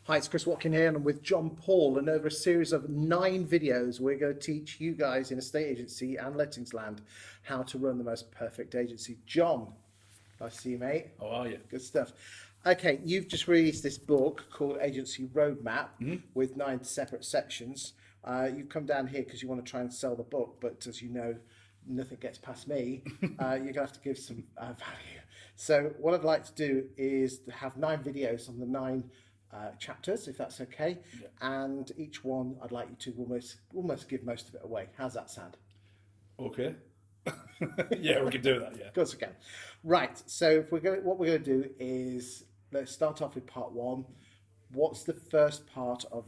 Hi, it's Chris Watkin here, and I'm with John Paul. And over a series of 9 videos, we're going to teach you guys in estate agency and lettings land how to run the most perfect agency. John, nice to see you, mate. How are you? Good stuff. Okay, you've just released this book called Agency RoadMap with 9 separate sections. You've come down here because you want to try and sell the book, but as you know, nothing gets past me. You're going to have to give some value. So what I'd like to do is to have 9 videos on the 9 chapters, if that's okay. Yeah. And each one, I'd like you to almost give most of it away. How's that sound? Okay. Yeah, we can do that. Yeah. Of course we can. Right. So if what we're going to do is let's start off with part 1. What's the first part of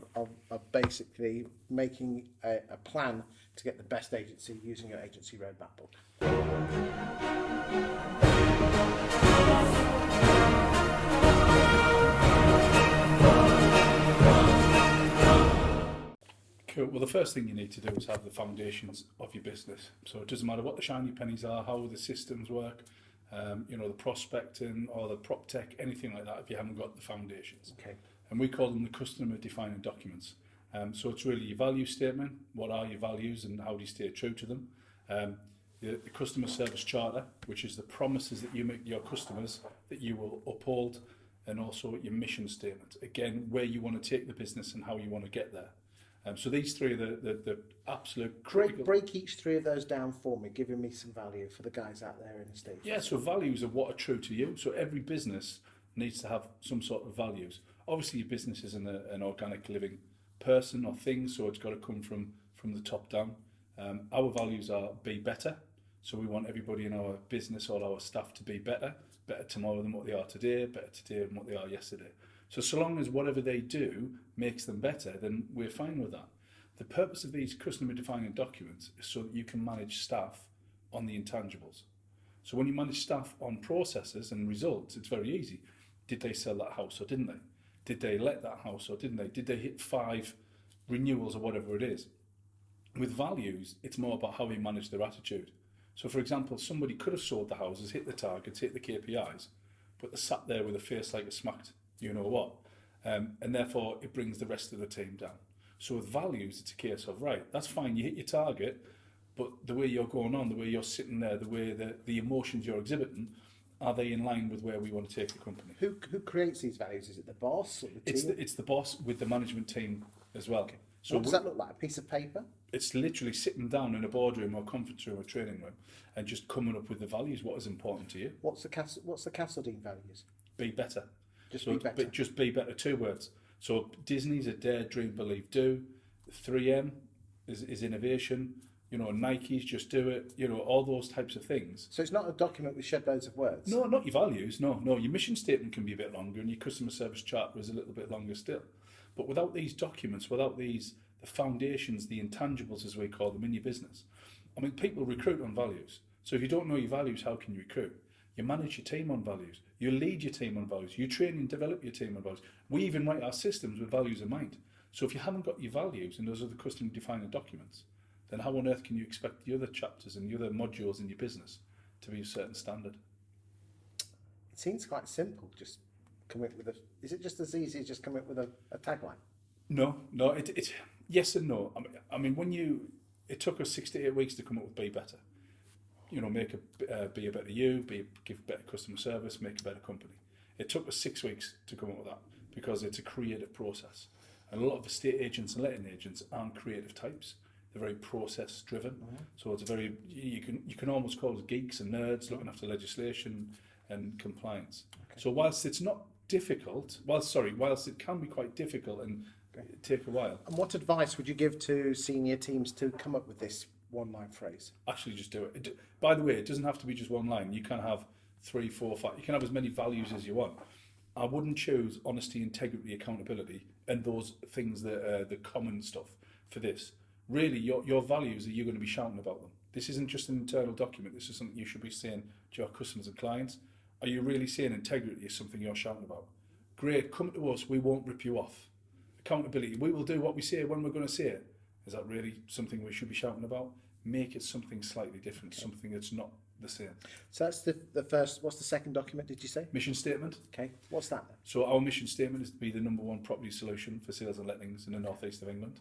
basically making a plan to get the best agency using your agency roadmap book? Cool. Well, the first thing you need to do is have the foundations of your business. So it doesn't matter what the shiny pennies are, how the systems work, the prospecting or the prop tech, anything like that, if you haven't got the foundations. Okay. And we call them the customer defining documents. So it's really your value statement. What are your values and how do you stay true to them? The customer service charter, which is the promises that you make your customers that you will uphold, and also your mission statement. Again, where you want to take the business and how you want to get there. So these three are the absolute critical. Break each 3 of those down for me, giving me some value for the guys out there in the States. Yeah, so values are what are true to you. So every business needs to have some sort of values. Obviously, your business isn't an organic living person or thing, so it's got to come from the top down. Our values are be better. So we want everybody in our business or our staff to be better tomorrow than what they are today, better today than what they are yesterday. So long as whatever they do makes them better, then we're fine with that. The purpose of these customer defining documents is so that you can manage staff on the intangibles. So when you manage staff on processes and results, it's very easy. Did they sell that house or didn't they? Did they let that house or didn't they? Did they hit 5 renewals or whatever it is? With values, it's more about how you manage their attitude. So for example, somebody could have sold the houses, hit the targets, hit the KPIs, but they sat there with a face like a smacked you know what, and therefore it brings the rest of the team down. So with values, it's a case of, right, that's fine, you hit your target, but the way you're going on, the way you're sitting there, the way the emotions you're exhibiting, are they in line with where we want to take the company? Who creates these values? Is it the boss or the team? It's the boss with the management team as well. Okay. So what does that look like? A piece of paper? It's literally sitting down in a boardroom or conference room or training room and just coming up with the values, what is important to you. What's the Castledine values? Be better. Just be better. Just be better, 2 words. So Disney's a dare, dream, believe, do. 3M is innovation. Nike's just do it. All those types of things. So it's not a document with shed loads of words? No, not your values. No. Your mission statement can be a bit longer and your customer service charter is a little bit longer still. But without these documents, without the foundations, the intangibles as we call them in your business, people recruit on values. So if you don't know your values, how can you recruit? You manage your team on values. You lead your team on values. You train and develop your team on values. We even write our systems with values in mind. So if you haven't got your values and those are the customer defining documents, then how on earth can you expect the other chapters and the other modules in your business to be a certain standard? It seems quite simple. Just come up with is it just as easy as just coming up with a tagline? No. It's yes and no. It took us 6 to 8 weeks to come up with Be Better. Be a better you, give better customer service, make a better company. It took us 6 weeks to come up with that because it's a creative process. And a lot of estate agents and letting agents aren't creative types. They're very process driven. Mm-hmm. So it's you can almost call us geeks and nerds looking after legislation and compliance. Okay. So whilst it's not difficult, whilst it can be quite difficult and take a while. And what advice would you give to senior teams to come up with this one-line phrase? Actually, just do it. By the way, it doesn't have to be just one line. You can have 3, 4, 5. You can have as many values as you want. I wouldn't choose honesty, integrity, accountability, and those things that are the common stuff for this. Really, your values are you going to be shouting about them. This isn't just an internal document. This is something you should be saying to your customers and clients. Are you really saying integrity is something you're shouting about? Great, come to us. We won't rip you off. Accountability. We will do what we say when we're going to say it. Is that really something we should be shouting about? Make it something slightly different, something that's not the same. So that's the first. What's the second document? Did you say? Mission statement. Okay. What's that then? So our mission statement is to be the #1 property solution for sales and lettings in the northeast of England,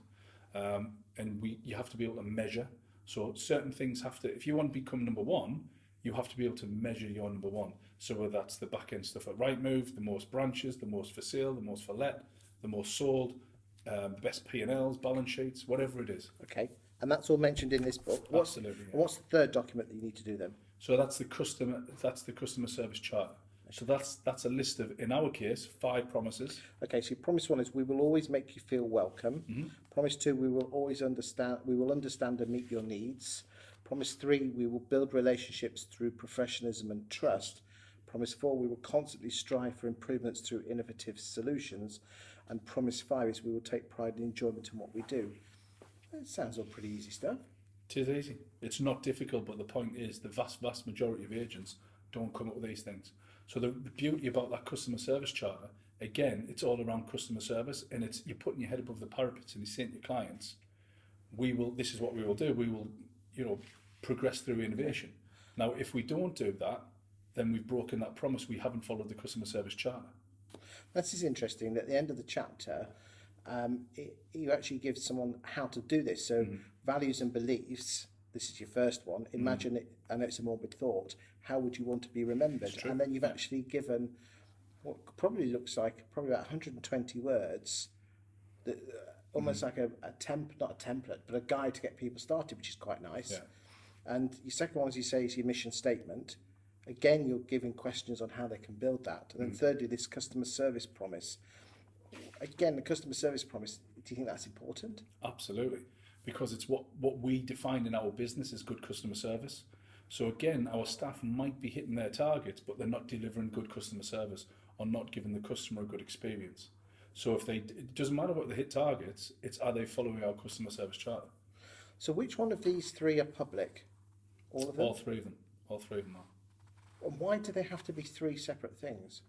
and you have to be able to measure. So certain things have to, if you want to become #1, you have to be able to measure your #1. So whether that's the back end stuff at RightMove, the most branches, the most for sale, the most for let, the most sold, the best P&Ls, balance sheets, whatever it is. Okay. And that's all mentioned in this book. Absolutely. Yeah. What's the third document that you need to do then? So that's the customer service charter. So that's a list of, in our case, 5 promises. Okay, so promise 1 is we will always make you feel welcome. Mm-hmm. Promise 2, we will always understand and meet your needs. Promise 3, we will build relationships through professionalism and trust. Promise 4, we will constantly strive for improvements through innovative solutions. And promise 5 is we will take pride and enjoyment in what we do. It sounds all pretty easy stuff. It is easy. It's not difficult, but the point is the vast majority of agents don't come up with these things. So the beauty about that customer service charter, again, it's all around customer service, and it's you're putting your head above the parapet and you're saying to your clients, this is what we will do. We will, progress through innovation. Now, if we don't do that, then we've broken that promise. We haven't followed the customer service charter. This is interesting. At the end of the chapter, you actually give someone how to do this. So values and beliefs, this is your first one. Imagine it, I know it's a morbid thought, how would you want to be remembered? And then you've actually given what probably looks like probably about 120 words, that, almost like not a template, but a guide to get people started, which is quite nice. Yeah. And your second one, as you say, is your mission statement. Again, you're giving questions on how they can build that. And then thirdly, this customer service promise. Again, the customer service promise, do you think that's important? Absolutely, because it's what we define in our business as good customer service. So again, our staff might be hitting their targets, but they're not delivering good customer service or not giving the customer a good experience. So it doesn't matter what they hit targets, it's are they following our customer service charter? So which one of these 3 are public? All of them? All three of them are. And why do they have to be 3 separate things?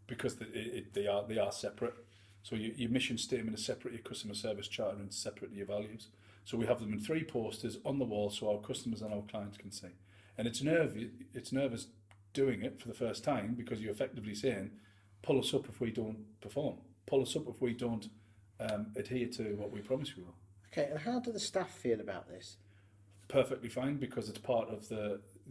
Because they are separate. So your mission statement is separate, your customer service charter and separate your values. So we have them in 3 posters on the wall so our customers and our clients can see. And it's nervous doing it for the first time because you're effectively saying, pull us up if we don't perform. Pull us up if we don't adhere to what we promise we will. Okay, and how do the staff feel about this? Perfectly fine, because it's part of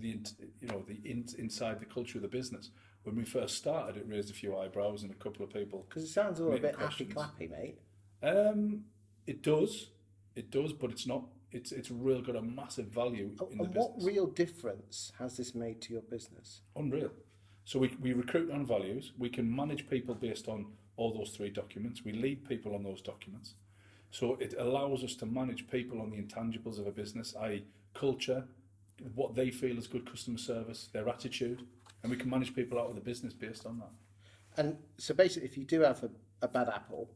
inside the culture of the business. When we first started, it raised a few eyebrows and a couple of people. Because it sounds all a bit questions. happy-clappy, mate. It does, but it's not. It's really got a massive value in the business. And what real difference has this made to your business? Unreal. So we recruit on values. We can manage people based on all those 3 documents. We lead people on those documents. So it allows us to manage people on the intangibles of a business, i.e. culture, what they feel is good customer service, their attitude, and we can manage people out of the business based on that. And so basically, if you do have a bad apple,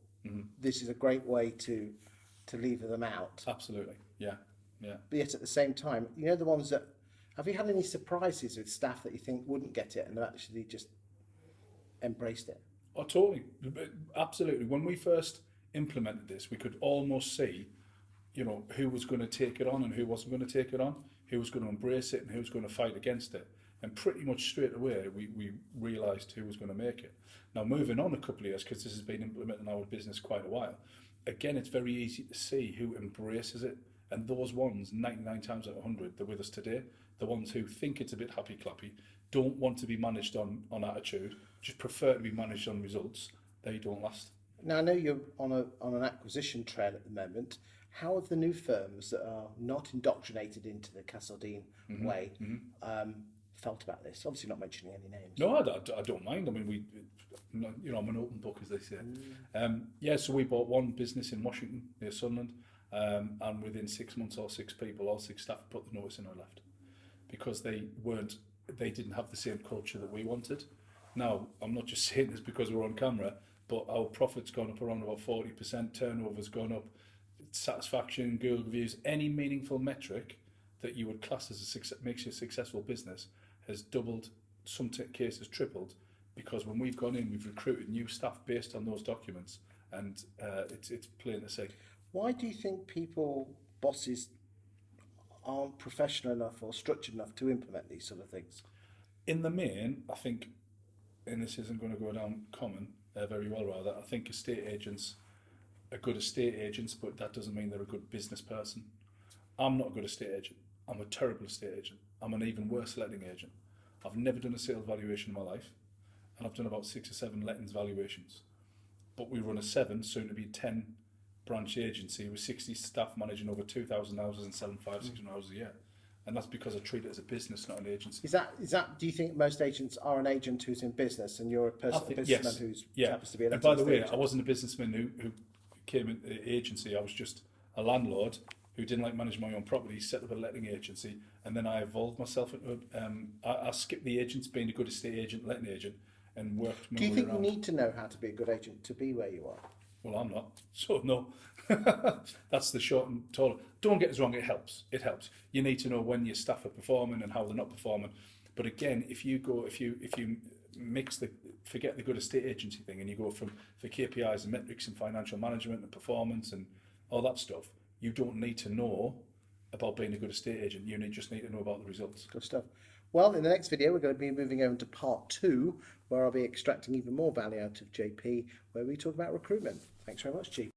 this is a great way to lever them out. Absolutely, yeah. But yet at the same time, the ones that, have you had any surprises with staff that you think wouldn't get it and have actually just embraced it? Oh, totally, absolutely. When we first implemented this, we could almost see, who was going to take it on and who wasn't going to take it on, who was going to embrace it and who was going to fight against it. And pretty much straight away, we realised who was going to make it. Now, moving on a couple of years, because this has been implemented in our business quite a while, again, it's very easy to see who embraces it. And those ones, 99 times out of 100, they're with us today. The ones who think it's a bit happy-clappy, don't want to be managed on attitude, just prefer to be managed on results, they don't last. Now, I know you're on an acquisition trail at the moment. How have the new firms that are not indoctrinated into the Castledine way felt about this? Obviously not mentioning any names. No, I don't mind. I mean, I'm an open book, as they say. So we bought one business in Washington, near Sunderland, and within 6 months, all 6 people, all 6 staff put the notice in or left. Because they didn't have the same culture that we wanted. Now, I'm not just saying this because we're on camera, but our profit's gone up around about 40%, turnover's gone up, satisfaction, Google reviews, any meaningful metric that you would class as makes you a successful business has doubled, some cases tripled, because when we've gone in, we've recruited new staff based on those documents, and it's plain to see. Why do you think bosses aren't professional enough or structured enough to implement these sort of things? In the main, I think, and this isn't going to go down common very well, rather, I think estate agents are good estate agents, but that doesn't mean they're a good business person. I'm not a good estate agent. I'm a terrible estate agent. I'm an even worse letting agent. I've never done a sales valuation in my life, and I've done about 6 or 7 lettings valuations. But we run a 7, soon to be 10 branch agency with 60 staff managing over 2,000 houses and selling 500-600 houses a year. And that's because I treat it as a business, not an agency. Is that? Do you think most agents are an agent who's in business, and you're a businessman yes. who's Yeah. happens to be an And by the way, agent? I wasn't a businessman who came into the agency. I was just a landlord who didn't like managing my own property, set up a letting agency, and then I evolved myself into I skipped the agents, being a good estate agent, letting agent, and worked my Do you way think around. you need to know how to be a good agent to be where you are? Well, I'm not, so no. That's the short and tall. Don't get us wrong, it helps. It helps. You need to know when your staff are performing and how they're not performing. But again, if you forget the good estate agency thing and you go for KPIs and metrics and financial management and performance and all that stuff, you don't need to know about being a good estate agent. You just need to know about the results. Good stuff. Well, in the next video, we're going to be moving over to part 2, where I'll be extracting even more value out of JP, where we talk about recruitment. Thanks very much, G.